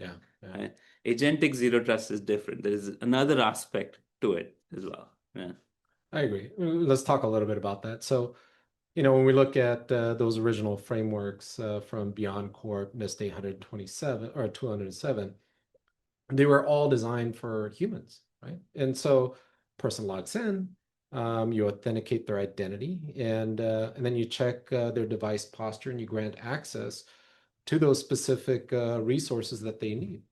Yeah. Yeah. Right? Agentic zero trust is different. There is another aspect to it as well. Yeah. I agree. Let's talk a little bit about that. So, when we look at those original frameworks from Beyond Corp, NIST 827 or 207, they were all designed for humans, right? And so, person logs in, you authenticate their identity, and then you check their device posture, and you grant access to those specific resources that they need.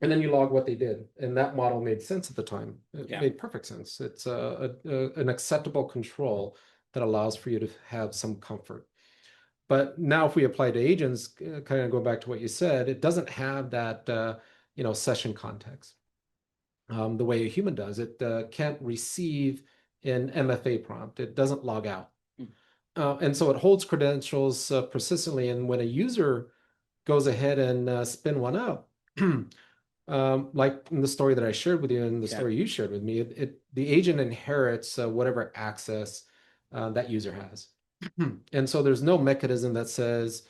And then you log what they did. And that model made sense at the time. It Yeah. made perfect sense. It's an acceptable control that allows for you to have some comfort. But now if we apply to agents, kind of go back to what you said, it doesn't have that session context the way a human does. It can't receive an MFA prompt. It doesn't log out. And so it holds credentials persistently. And when a user goes ahead and spin one up, like in the story that I shared with you and the Yeah. story you shared with me, the agent inherits whatever access that user has. And so there's no mechanism that says,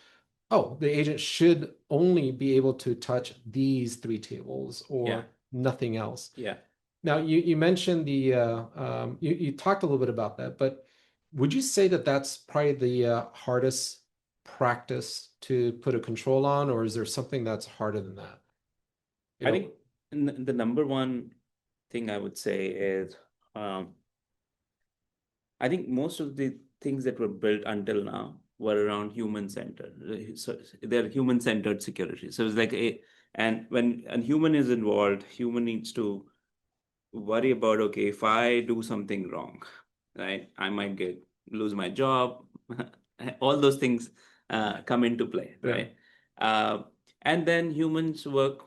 oh, the agent should only be able to touch these three tables Yeah. or nothing else. Yeah. Now, you mentioned you talked a little bit about that, but would you say that that's probably the hardest practice to put a control on, or is there something that's harder than that? I think the number one thing I would say is I think most of the things that were built until now were around human-centered. So they're human-centered security. So it's like and when a human is involved, human needs to worry about, okay, if I do something wrong, right, I might lose my job. All those things come into play, Yeah. right? And then humans work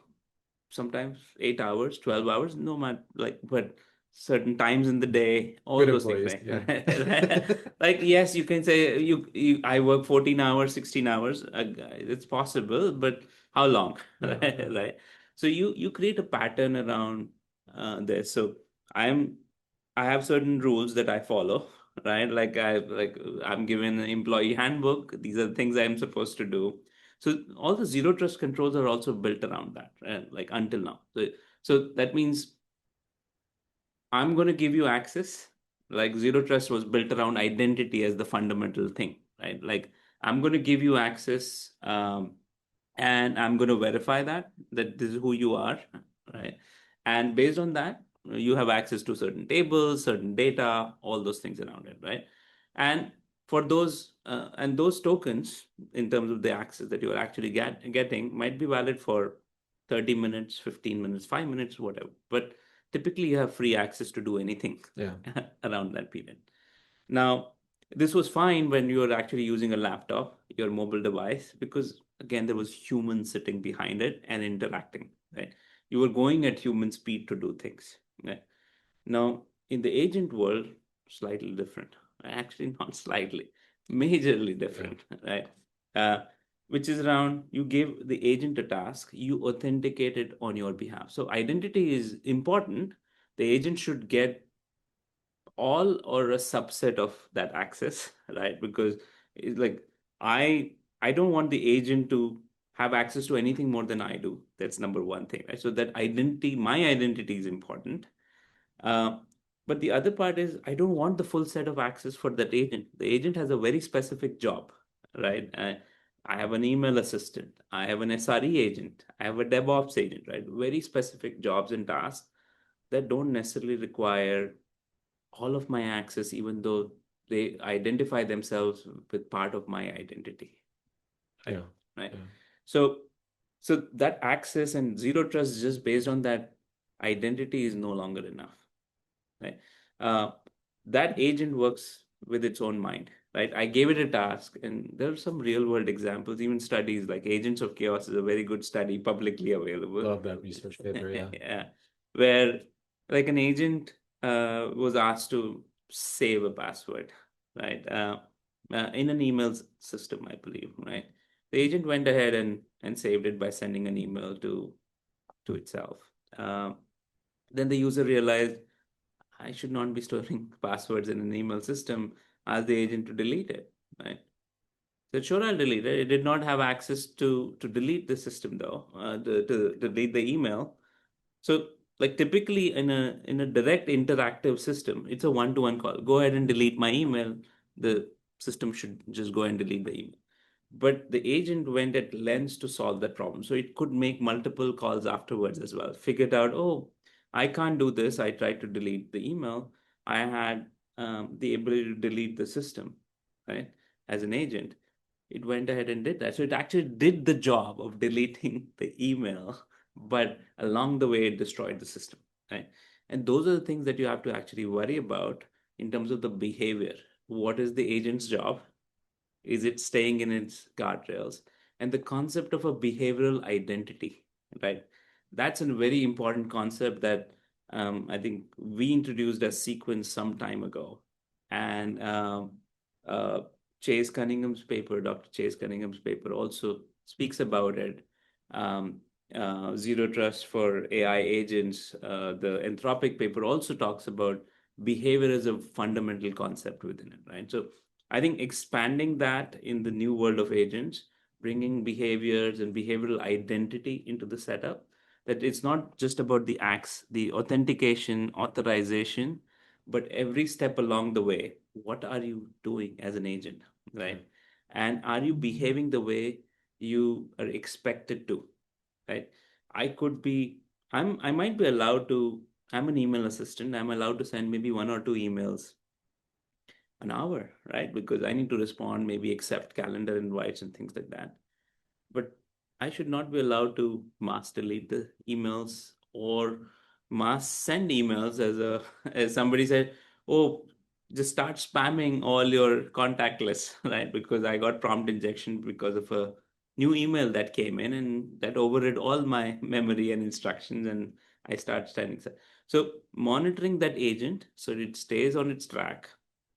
sometimes 8 hours, 12 hours, no matter but certain times in the day, all Good those things, employees, right? yeah. Like, yes, you can say I work 14 hours, 16 hours. It's possible, but how long? Yeah, yeah. Right? So you create a pattern around this. So I'm I have certain rules that I follow, right? I'm given an employee handbook. These are the things I'm supposed to do. So all the zero trust controls are also built around that, right? Like until now. So that means I'm going to give you access. Like zero trust was built around identity as the fundamental thing, right? Like I'm going to give you access, and I'm going to verify that this is who you are, right? And based on that, you have access to certain tables, certain data, all those things around it, right? And for those and those tokens, in terms of the access that you are actually getting, might be valid for 30 minutes, 15 minutes, 5 minutes, whatever. But typically, you have free access to do anything Yeah. around that period. Now, this was fine when you were actually using a laptop, your mobile device, because again, there was humans sitting behind it and interacting, right? You were going at human speed to do things, right? Now, in the agent world, slightly different. Actually, not slightly, majorly different, right? Uh, which is around you give the agent a task, you authenticate it on your behalf. So, identity is important. The agent should get all or a subset of that access, right? Because it's like I I don't want the agent to have access to anything more than I do. That's number one thing, right? So that identity, my identity is important. Uh, but the other part is I don't want the full set of access for that agent. The agent has a very specific job, right? I have an email assistant. I have an SRE agent. I have a DevOps agent, right? Very specific jobs and tasks that don't necessarily require all of my access, even though they identify themselves with part of my identity. Right. Yeah. Right. Yeah. So so that access and zero trust just based on that identity is no longer enough. Right. Uh, that agent works with its own mind. Right. I gave it a task, and there are some real world examples, even studies like Agents of Chaos is a very good study publicly available. Love that research paper, yeah. Yeah, where like an agent was asked to save a password, right? In an email system, I believe, right? The agent went ahead and saved it by sending an email to itself. Then the user realized I should not be storing passwords in an email system. Asked the agent to delete it, right? So sure, I'll delete it. It did not have access to delete the system though, to delete the email. So like typically in a direct interactive system, it's a one-to-one call. Go ahead and delete my email. The system should just go and delete the email. But the agent went at lengths to solve that problem. So it could make multiple calls afterwards as well. Figured out, oh, I can't do this. I tried to delete the email. I had the ability to delete the system, right? As an agent, it went ahead and did that. So it actually did the job of deleting the email, but along the way, it destroyed the system, right? And those are the things that you have to actually worry about in terms of the behavior. What is the agent's job? Is it staying in its guardrails? And the concept of a behavioral identity, right? That's a very important concept that I think we introduced as Cequence some time ago. And uh, Chase Cunningham's paper, Dr. Chase Cunningham's paper also speaks about it. Um, Zero Trust for AI Agents, the Anthropic paper also talks about behavior as a fundamental concept within it, right? So I think expanding that in the new world of agents, bringing behaviors and behavioral identity into the setup, that it's not just about the acts, the authentication, authorization, but every step along the way, what are you doing as an agent, right? And are you behaving the way you are expected to, right? I could be, I might be allowed to, I'm an email assistant, I'm allowed to send maybe one or two emails an hour, right? Because I need to respond, maybe accept calendar invites and things like that. But I should not be allowed to mass delete the emails or mass send emails as a as somebody said, oh, just start spamming all your contact lists, right? Because I got prompt injection because of a new email that came in and that overrid all my memory and instructions and I start sending. So monitoring that agent so it stays on its track,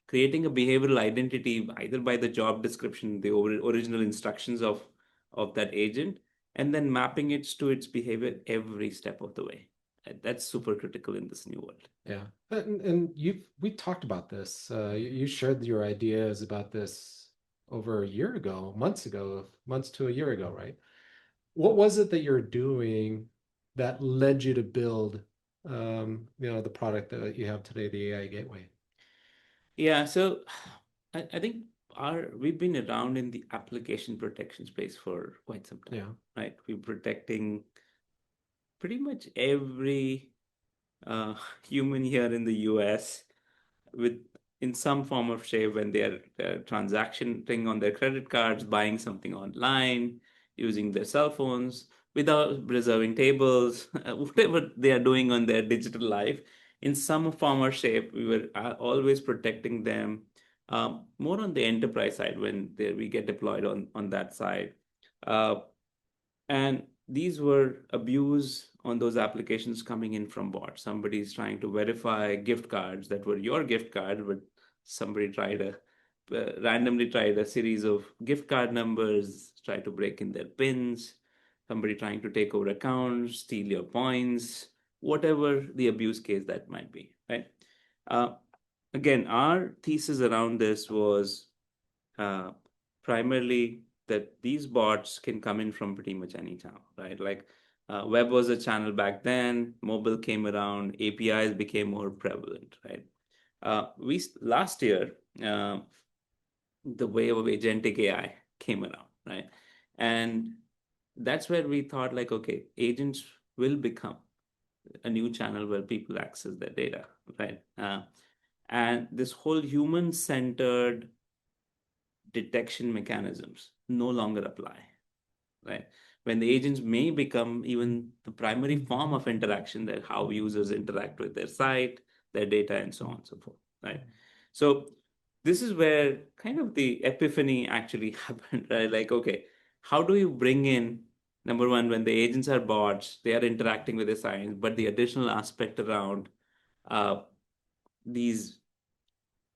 creating a behavioral identity either by the job description, the original instructions of that agent, and then mapping it to its behavior every step of the way. That's super critical in this new world. Yeah, and we talked about this. You shared your ideas about this over a year ago, months to a year ago, right? What was it that you're doing that led you to build, the product that you have today, the AI Gateway? Yeah, so I think our we've been around in the application protection space for quite some time, Yeah. right? We're protecting pretty much every uh, human here in the US with in some form of shape when they're transacting on their credit cards, buying something online, using their cell phones without reserving tables, whatever they are doing on their digital life. In some form or shape, we were always protecting them. More on the enterprise side when we get deployed on that side. Uh, and these were abuse on those applications coming in from bots. Somebody's trying to verify gift cards that were your gift card, but somebody tried randomly tried a series of gift card numbers, tried to break in their pins, somebody trying to take over accounts, steal your points, whatever the abuse case that might be, right? Uh, Again, our thesis around this was uh, primarily that these bots can come in from pretty much any channel, right? Like web was a channel back then, mobile came around, APIs became more prevalent, right? We last year, uh, the wave of agentic AI came around, right? And that's where we thought, like, okay, agents will become a new channel where people access their data, right? And this whole human-centered detection mechanisms no longer apply, right? When the agents may become even the primary form of interaction, that how users interact with their site, their data, and so on and so forth, right? So this is where kind of the epiphany actually happened, right? Like, okay, how do you bring in number one, when the agents are bots, they are interacting with the science, but the additional aspect around uh, these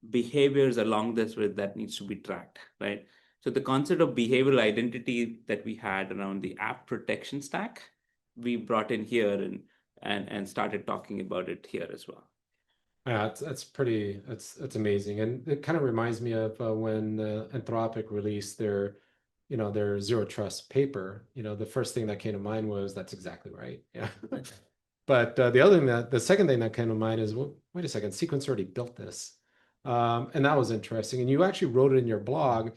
behaviors along this with that needs to be tracked, right? So the concept of behavioral identity that we had around the app protection stack, we brought in here and started talking about it here as well. Yeah, it's pretty, it's amazing, and it kind of reminds me of when Anthropic released their, their zero trust paper. The first thing that came to mind was that's exactly right. Yeah. But the second thing that came to mind is, well, wait a second, Sequence already built this, and that was interesting. And you actually wrote it in your blog,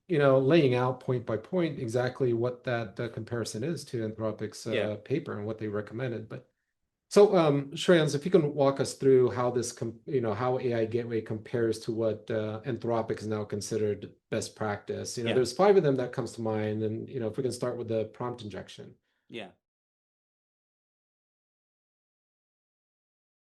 laying out point by point exactly what that comparison is to Anthropic's Yeah. paper and what they recommended. But so, Shreyans, if you can walk us through how how AI Gateway compares to what Anthropic is now considered best practice. Yeah. There's five of them that comes to mind, and if we can start with the prompt injection. Yeah.